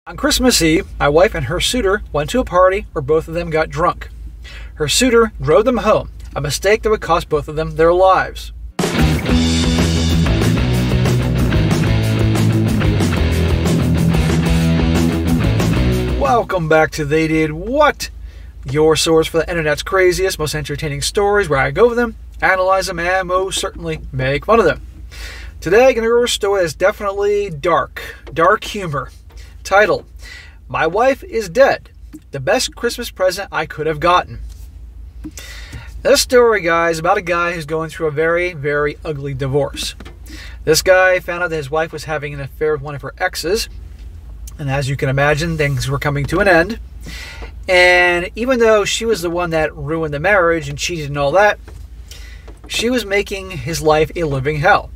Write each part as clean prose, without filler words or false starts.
On Christmas Eve, my wife and her suitor went to a party where both of them got drunk. Her suitor drove them home, a mistake that would cost both of them their lives. Welcome back to They Did What? Your source for the internet's craziest, most entertaining stories, where I go over them, analyze them, and most certainly make fun of them. Today I'm going to go over a story that's definitely dark humor. Titled, My Wife is Dead, the Best Christmas Present I Could Have Gotten. This story, guys, is about a guy who's going through a very, very ugly divorce. This guy found out that his wife was having an affair with one of her exes, and as you can imagine, things were coming to an end. And even though she was the one that ruined the marriage and cheated and all that, she was making his life a living hell.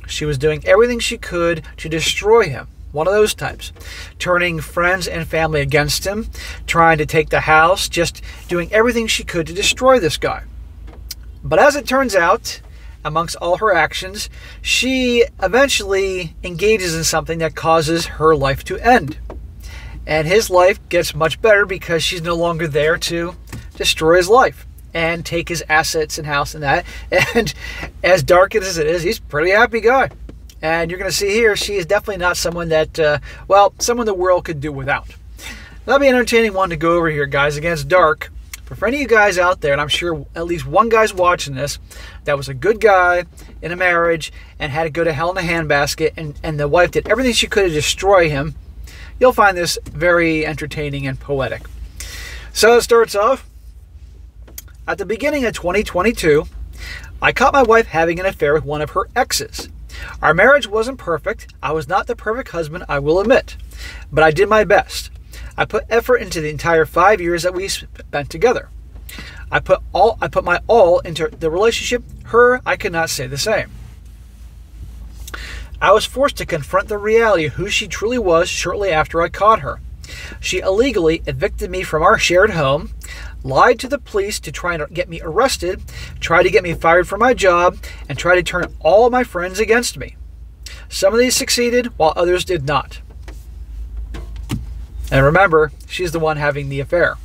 She was doing everything she could to destroy him. One of those types. Turning friends and family against him, trying to take the house, just doing everything she could to destroy this guy. But as it turns out, amongst all her actions, she eventually engages in something that causes her life to end. And his life gets much better because she's no longer there to destroy his life and take his assets and house and that. And as dark as it is, he's a pretty happy guy. And you're going to see here, she is definitely not someone that, someone the world could do without. That'll be an entertaining one to go over here, guys. Again, it's dark. But for any of you guys out there, and I'm sure at least one guy's watching this, that was a good guy in a marriage and had to go to hell in a handbasket, and the wife did everything she could to destroy him, you'll find this very entertaining and poetic. So it starts off, at the beginning of 2022, I caught my wife having an affair with one of her exes. Our marriage wasn't perfect. I was not the perfect husband, I will admit. But I did my best. I put effort into the entire 5 years that we spent together. I put my all into the relationship. I could not say the same. I was forced to confront the reality of who she truly was shortly after I caught her. She illegally evicted me from our shared home, lied to the police to try and get me arrested, tried to get me fired from my job, and tried to turn all of my friends against me. Some of these succeeded, while others did not. And remember, she's the one having the affair.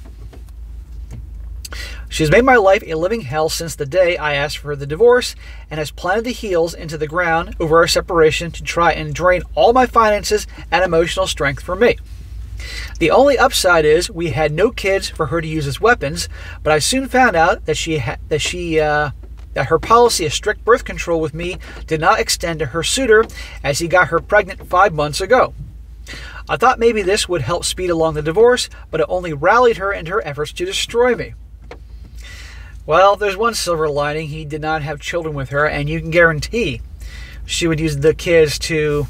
She's made my life a living hell since the day I asked for the divorce, and has planted the heels into the ground over our separation to try and drain all my finances and emotional strength from me. The only upside is we had no kids for her to use as weapons, but I soon found out that her policy of strict birth control with me did not extend to her suitor, as he got her pregnant 5 months ago. I thought maybe this would help speed along the divorce, but it only rallied her into her efforts to destroy me. Well, there's one silver lining. He did not have children with her, and you can guarantee she would use the kids to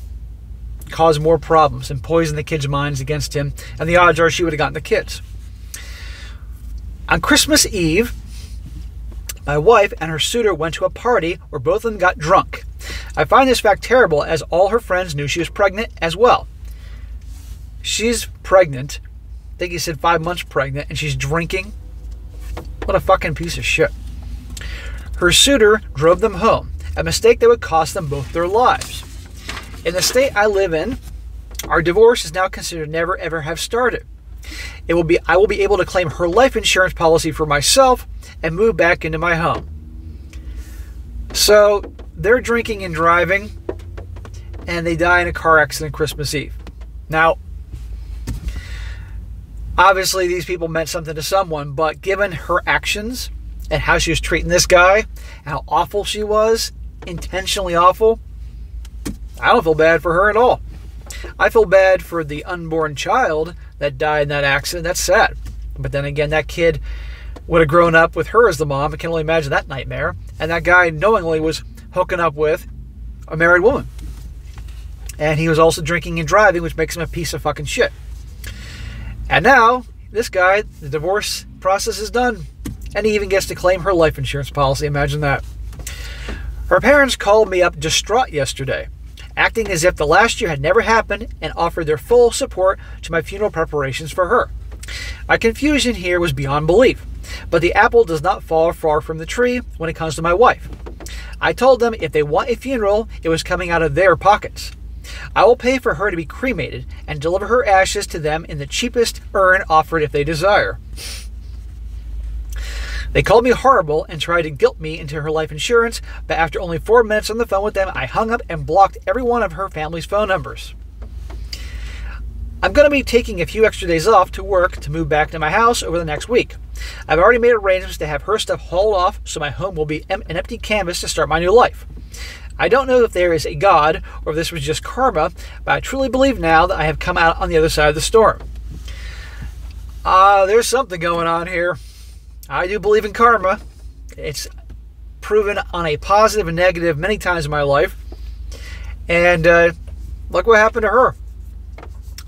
cause more problems and poison the kids' minds against him, and the odds are she would have gotten the kids. On Christmas Eve, my wife and her suitor went to a party where both of them got drunk. I find this fact terrible, as all her friends knew she was pregnant as well. She's pregnant. I think he said 5 months pregnant, and she's drinking. What a fucking piece of shit. Her suitor drove them home, a mistake that would cost them both their lives. In the state I live in, our divorce is now considered never ever have started. I will be able to claim her life insurance policy for myself and move back into my home. So they're drinking and driving, and they die in a car accident Christmas Eve. Now, obviously these people meant something to someone, but given her actions and how she was treating this guy, how awful she was, intentionally awful, I don't feel bad for her at all. I feel bad for the unborn child that died in that accident. That's sad. But then again, that kid would have grown up with her as the mom. I can only imagine that nightmare. And that guy knowingly was hooking up with a married woman. And he was also drinking and driving, which makes him a piece of fucking shit. And now, this guy, the divorce process is done. And he even gets to claim her life insurance policy. Imagine that. Her parents called me up distraught yesterday, acting as if the last year had never happened, and offered their full support to my funeral preparations for her. My confusion here was beyond belief, but the apple does not fall far from the tree when it comes to my wife. I told them if they want a funeral, it was coming out of their pockets. I will pay for her to be cremated and deliver her ashes to them in the cheapest urn offered if they desire. They called me horrible and tried to guilt me into her life insurance, but after only 4 minutes on the phone with them, I hung up and blocked every one of her family's phone numbers. I'm going to be taking a few extra days off to work to move back to my house over the next week. I've already made arrangements to have her stuff hauled off so my home will be an empty canvas to start my new life. I don't know if there is a God or if this was just karma, but I truly believe now that I have come out on the other side of the storm. There's something going on here. I do believe in karma. It's proven on a positive and negative many times in my life. And look what happened to her.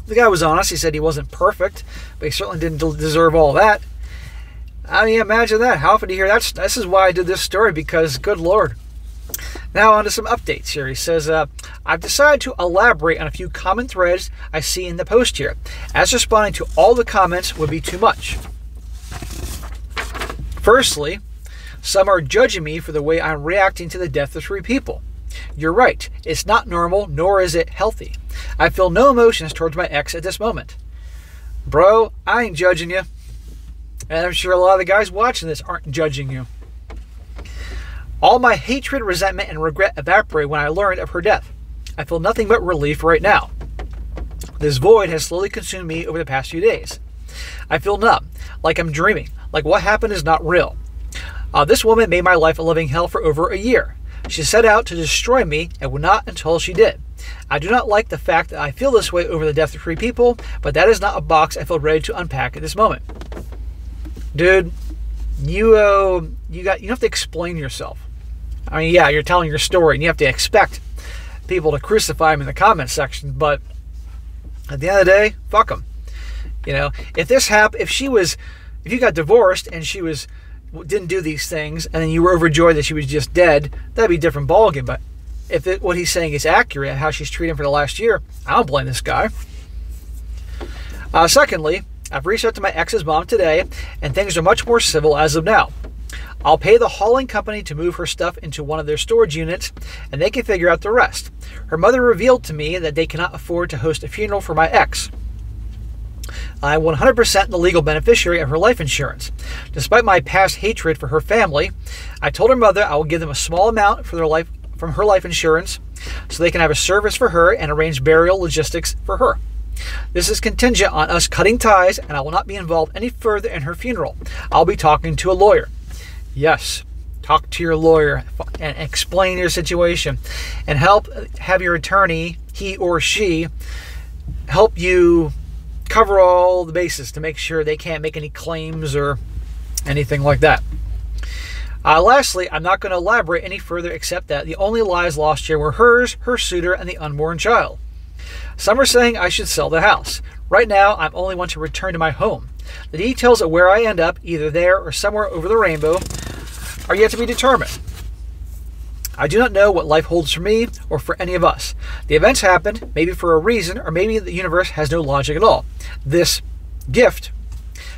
The guy was honest. He said he wasn't perfect, but he certainly didn't deserve all that. I mean, imagine that. How often do you hear that? This is why I did this story, because good Lord. Now on to some updates here. He says, I've decided to elaborate on a few common threads I see in the post here, as responding to all the comments would be too much. Firstly, some are judging me for the way I'm reacting to the death of 3 people. You're right, it's not normal, nor is it healthy. I feel no emotions towards my ex at this moment. Bro, I ain't judging you. And I'm sure a lot of the guys watching this aren't judging you. All my hatred, resentment, and regret evaporated when I learned of her death. I feel nothing but relief right now. This void has slowly consumed me over the past few days. I feel numb, like I'm dreaming, like what happened is not real. This woman made my life a living hell for over a year. She set out to destroy me and would not until she did. I do not like the fact that I feel this way over the death of 3 people, but that is not a box I feel ready to unpack at this moment. Dude, you have to explain yourself. I mean, yeah, you're telling your story, and you have to expect people to crucify him in the comment section, but at the end of the day, fuck them. You know, if this happened, if you got divorced and she didn't do these things, and then you were overjoyed that she was just dead, that'd be a different ballgame. But if what he's saying is accurate, how she's treated him for the last year, I don't blame this guy. Secondly, I've reached out to my ex's mom today, and things are much more civil as of now. I'll pay the hauling company to move her stuff into one of their storage units, and they can figure out the rest. Her mother revealed to me that they cannot afford to host a funeral for my ex. I'm 100% the legal beneficiary of her life insurance. Despite my past hatred for her family, I told her mother I will give them a small amount from her life insurance so they can have a service for her and arrange burial logistics for her. This is contingent on us cutting ties, and I will not be involved any further in her funeral. I'll be talking to a lawyer. Yes, talk to your lawyer and explain your situation, and have your attorney, he or she, help you cover all the bases to make sure they can't make any claims or anything like that. Lastly, I'm not going to elaborate any further except that the only lies lost here were hers, her suitor, and the unborn child. Some are saying I should sell the house. Right now, I only want to return to my home. The details of where I end up, either there or somewhere over the rainbow, are yet to be determined. I do not know what life holds for me or for any of us. The events happened, maybe for a reason, or maybe the universe has no logic at all. This gift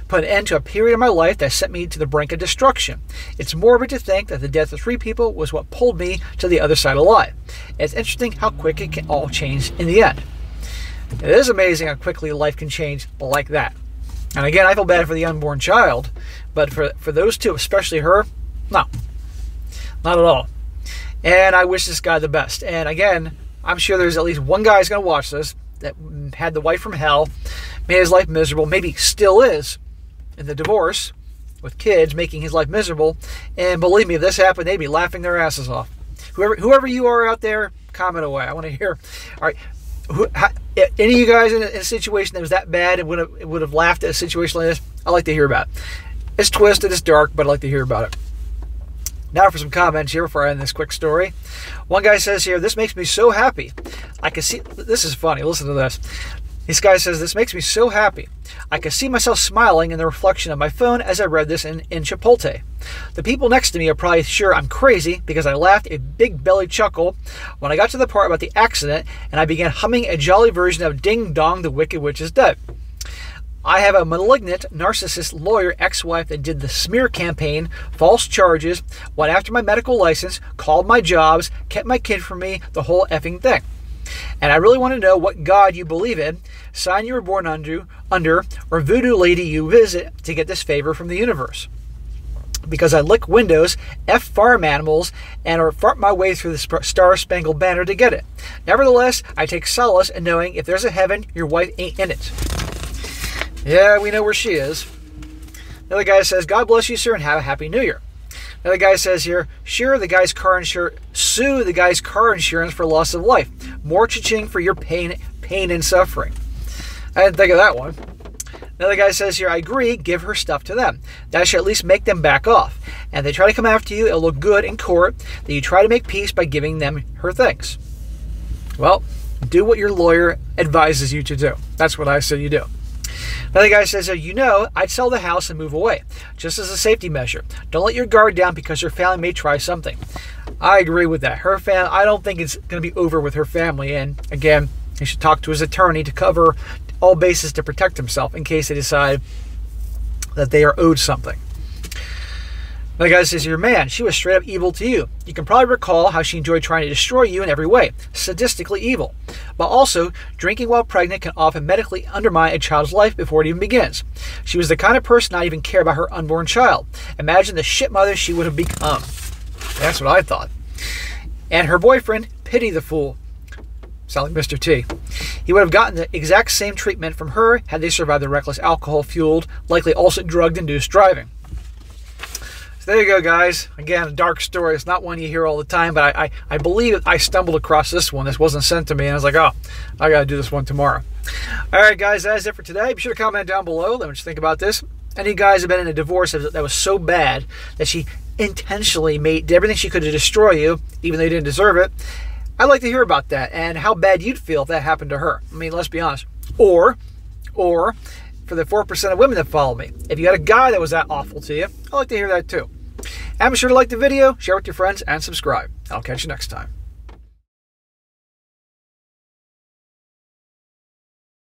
put an end to a period of my life that sent me to the brink of destruction. It's morbid to think that the death of 3 people was what pulled me to the other side alive. It's interesting how quick it can all change in the end. It is amazing how quickly life can change like that. And again, I feel bad for the unborn child, but for those two, especially her, no, not at all. And I wish this guy the best. And again, I'm sure there's at least one guy who's going to watch this that had the wife from hell, made his life miserable, maybe still is in the divorce with kids, making his life miserable. And believe me, if this happened, they'd be laughing their asses off. Whoever you are out there, comment away. I want to hear. All right. Any of you guys in a situation that was that bad and would have laughed at a situation like this, I'd like to hear about it. It's twisted, it's dark, but I'd like to hear about it. Now for some comments here before I end this quick story. One guy says here, this makes me so happy. I can see, this is funny, listen to this. This guy says, this makes me so happy. I could see myself smiling in the reflection of my phone as I read this in Chipotle. The people next to me are probably sure I'm crazy because I laughed a big belly chuckle when I got to the part about the accident and I began humming a jolly version of Ding Dong, the Wicked Witch is Dead. I have a malignant, narcissist lawyer ex-wife that did the smear campaign, false charges, went after my medical license, called my jobs, kept my kid from me, the whole effing thing. And I really want to know what God you believe in, sign you were born under, or voodoo lady you visit to get this favor from the universe. Because I lick windows, F farm animals, and or fart my way through the Star-Spangled Banner to get it. Nevertheless, I take solace in knowing if there's a heaven, your wife ain't in it. Yeah, we know where she is. The other guy says, God bless you, sir, and have a happy new year. The other guy says here, sue the guy's car insurance for loss of life. More cha-ching for your pain and suffering. I didn't think of that one. Another guy says here, I agree, give her stuff to them. That should at least make them back off. And if they try to come after you, it'll look good in court that you try to make peace by giving them her things. Well, do what your lawyer advises you to do. That's what I say you do. Another guy says, I'd sell the house and move away, just as a safety measure. Don't let your guard down because your family may try something. I agree with that. I don't think it's going to be over with her family. And again, he should talk to his attorney to cover all bases to protect himself in case they decide that they are owed something. The guy says, your man, she was straight up evil to you. You can probably recall how she enjoyed trying to destroy you in every way, sadistically evil. But also, drinking while pregnant can often medically undermine a child's life before it even begins. She was the kind of person not even care about her unborn child. Imagine the shit mother she would have become. That's what I thought. And her boyfriend, pity the fool. Sound like Mr. T. He would have gotten the exact same treatment from her had they survived the reckless alcohol-fueled, likely also drug-induced driving. So there you go, guys. Again, a dark story. It's not one you hear all the time, but I believe I stumbled across this one. This wasn't sent to me, and I was like, oh, I got to do this one tomorrow. All right, guys, that is it for today. Be sure to comment down below. Let me just think about this. Any guys have been in a divorce that was so bad that she intentionally did everything she could to destroy you, even though you didn't deserve it. I'd like to hear about that and how bad you'd feel if that happened to her. I mean, let's be honest. Or for the 4% of women that follow me, if you had a guy that was that awful to you, I'd like to hear that too. And be sure to like the video, share with your friends, and subscribe. I'll catch you next time.